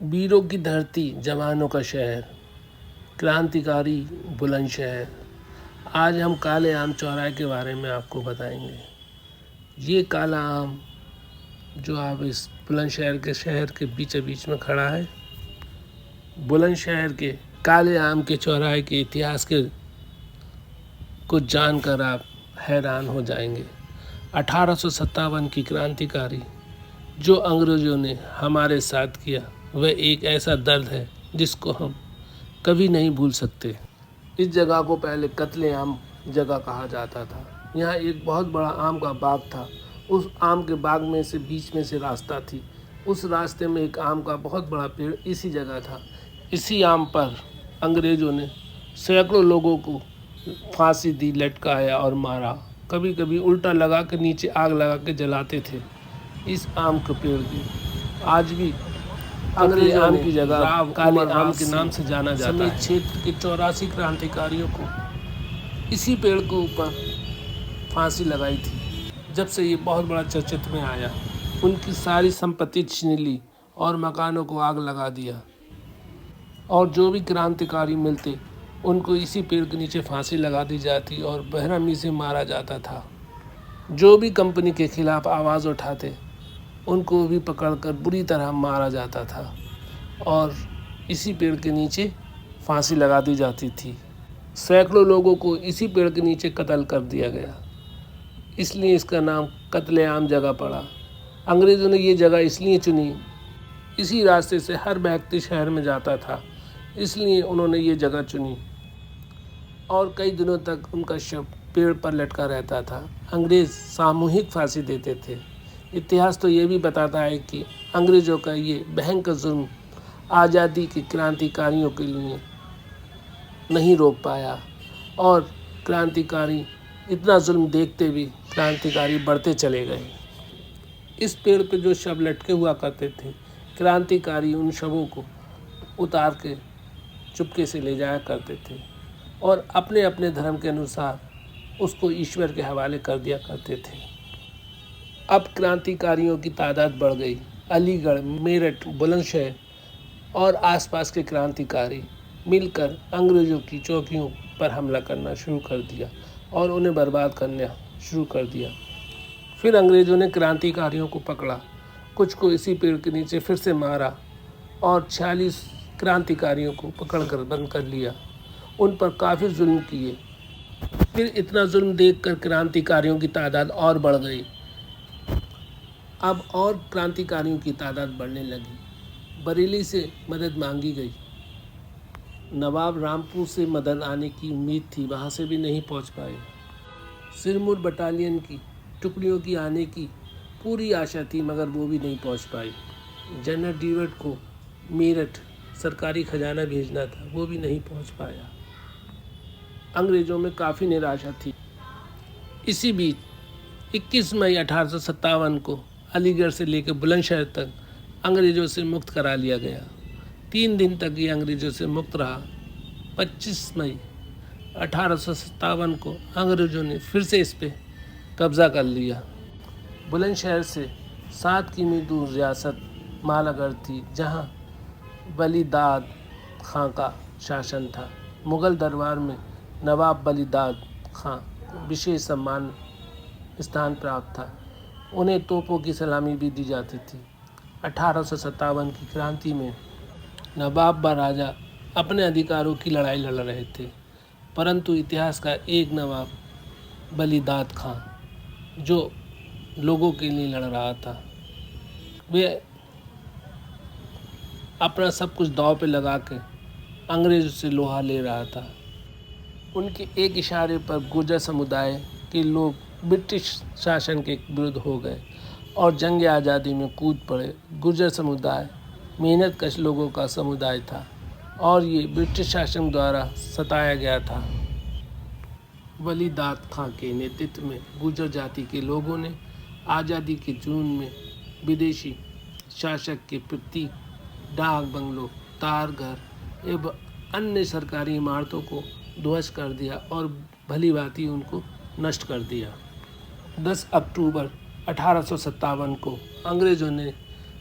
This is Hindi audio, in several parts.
वीरों की धरती, जवानों का शहर, क्रांतिकारी बुलंदशहर। आज हम काले आम चौराहे के बारे में आपको बताएंगे। ये काला आम जो आप इस बुलंदशहर के शहर के बीचों बीच में खड़ा है, बुलंदशहर के काले आम के चौराहे के इतिहास के कुछ जानकर आप हैरान हो जाएंगे। 1857 की क्रांतिकारी जो अंग्रेज़ों ने हमारे साथ किया, वह एक ऐसा दर्द है जिसको हम कभी नहीं भूल सकते। इस जगह को पहले कत्ले आम जगह कहा जाता था। यहाँ एक बहुत बड़ा आम का बाग था। उस आम के बाग में से बीच में से रास्ता थी। उस रास्ते में एक आम का बहुत बड़ा पेड़ इसी जगह था। इसी आम पर अंग्रेज़ों ने सैकड़ों लोगों को फांसी दी, लटकाया और मारा। कभी कभी उल्टा लगा के नीचे आग लगा के जलाते थे। इस आम के पेड़ की आज भी अंग्रेज आम की जगह काले आम के नाम से जाना जाता है। क्षेत्र के 84 क्रांतिकारियों को इसी पेड़ के ऊपर फांसी लगाई थी। जब से ये बहुत बड़ा चर्चित में आया, उनकी सारी संपत्ति छीन ली और मकानों को आग लगा दिया। और जो भी क्रांतिकारी मिलते उनको इसी पेड़ के नीचे फांसी लगा दी जाती और बेरहमी से मारा जाता था। जो भी कंपनी के खिलाफ आवाज़ उठाते उनको भी पकड़कर बुरी तरह मारा जाता था और इसी पेड़ के नीचे फांसी लगा दी जाती थी। सैकड़ों लोगों को इसी पेड़ के नीचे कत्ल कर दिया गया, इसलिए इसका नाम कत्ले आम जगह पड़ा। अंग्रेज़ों ने ये जगह इसलिए चुनी, इसी रास्ते से हर व्यक्ति शहर में जाता था, इसलिए उन्होंने ये जगह चुनी। और कई दिनों तक उनका शव पेड़ पर लटका रहता था। अंग्रेज़ सामूहिक फांसी देते थे। इतिहास तो ये भी बताता है कि अंग्रेज़ों का ये भयंकर जुल्म आज़ादी के क्रांतिकारियों के लिए नहीं रोक पाया और क्रांतिकारी इतना जुल्म देखते भी क्रांतिकारी बढ़ते चले गए। इस पेड़ पे जो शव लटके हुआ करते थे, क्रांतिकारी उन शवों को उतार के चुपके से ले जाया करते थे और अपने अपने धर्म के अनुसार उसको ईश्वर के हवाले कर दिया करते थे। अब क्रांतिकारियों की तादाद बढ़ गई। अलीगढ़, मेरठ, बुलंदशहर और आसपास के क्रांतिकारी मिलकर अंग्रेज़ों की चौकियों पर हमला करना शुरू कर दिया और उन्हें बर्बाद करना शुरू कर दिया। फिर अंग्रेज़ों ने क्रांतिकारियों को पकड़ा, कुछ को इसी पेड़ के नीचे फिर से मारा और 46 क्रांतिकारियों को पकड़कर बंद कर लिया। उन पर काफ़ी जुल्म किए। फिर इतना जुल्म देखकर क्रांतिकारियों की तादाद और बढ़ गई। अब और क्रांतिकारियों की तादाद बढ़ने लगी। बरेली से मदद मांगी गई। नवाब रामपुर से मदद आने की उम्मीद थी, वहाँ से भी नहीं पहुँच पाए। सिरमौर बटालियन की टुकड़ियों की आने की पूरी आशा थी, मगर वो भी नहीं पहुँच पाई। जनरल डीविड को मेरठ सरकारी खजाना भेजना था, वो भी नहीं पहुँच पाया। अंग्रेज़ों में काफ़ी निराशा थी। इसी बीच 21 मई 1857 को अलीगढ़ से लेकर बुलंदशहर तक अंग्रेज़ों से मुक्त करा लिया गया। 3 दिन तक ये अंग्रेज़ों से मुक्त रहा। 25 मई 1857 को अंग्रेज़ों ने फिर से इस पर कब्ज़ा कर लिया। बुलंदशहर से 7 किमी दूर रियासत मालागढ़ थी, जहाँ वली दाद खां का शासन था। मुग़ल दरबार में नवाब वली दाद खां को विशेष सम्मान स्थान प्राप्त था। उन्हें तोपों की सलामी भी दी जाती थी। 1857 की क्रांति में नवाब व राजा अपने अधिकारों की लड़ाई लड़ रहे थे, परंतु इतिहास का एक नवाब वली दाद खां जो लोगों के लिए लड़ रहा था, वे अपना सब कुछ दांव पे लगा के अंग्रेज़ों से लोहा ले रहा था। उनके एक इशारे पर गुर्जर समुदाय के लोग ब्रिटिश शासन के विरुद्ध हो गए और जंग आज़ादी में कूद पड़े। गुर्जर समुदाय मेहनत कश लोगों का समुदाय था और ये ब्रिटिश शासन द्वारा सताया गया था। वली दाद खां के नेतृत्व में गुर्जर जाति के लोगों ने आज़ादी के जुनून में विदेशी शासक के प्रति डाक बंगलों, तारघर एवं अन्य सरकारी इमारतों को ध्वस्त कर दिया और भली भांति उनको नष्ट कर दिया। 10 अक्टूबर 1857 को अंग्रेज़ों ने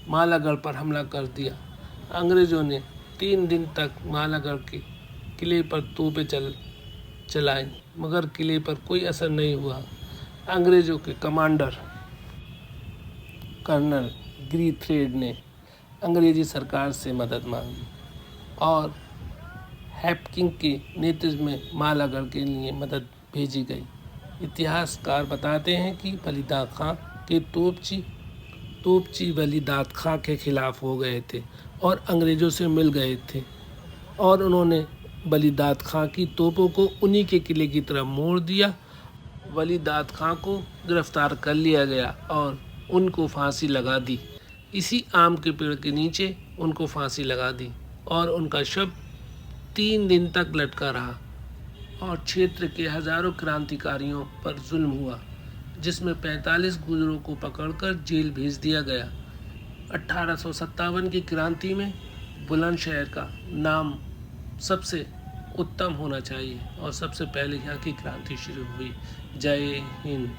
मालागढ़ पर हमला कर दिया। अंग्रेज़ों ने 3 दिन तक मालागढ़ के किले पर तोपें चलाई, मगर किले पर कोई असर नहीं हुआ। अंग्रेज़ों के कमांडर कर्नल ग्रीथ्रेड ने अंग्रेजी सरकार से मदद मांगी और हैपकिंस के नेतृत्व में मालागढ़ के लिए मदद भेजी गई। इतिहासकार बताते हैं कि बलिदाद खां के तोपची बलिदाद खां के खिलाफ हो गए थे और अंग्रेज़ों से मिल गए थे और उन्होंने बलिदाद खां की तोपों को उन्हीं के किले की तरफ मोड़ दिया। बलिदाद खां को गिरफ्तार कर लिया गया और उनको फांसी लगा दी। इसी आम के पेड़ के नीचे उनको फांसी लगा दी और उनका शव 3 दिन तक लटका रहा और क्षेत्र के हजारों क्रांतिकारियों पर जुल्म हुआ, जिसमें 45 गुजरों को पकड़कर जेल भेज दिया गया। 1857 की क्रांति में बुलंदशहर का नाम सबसे उत्तम होना चाहिए और सबसे पहले यहाँ की क्रांति शुरू हुई। जय हिंद।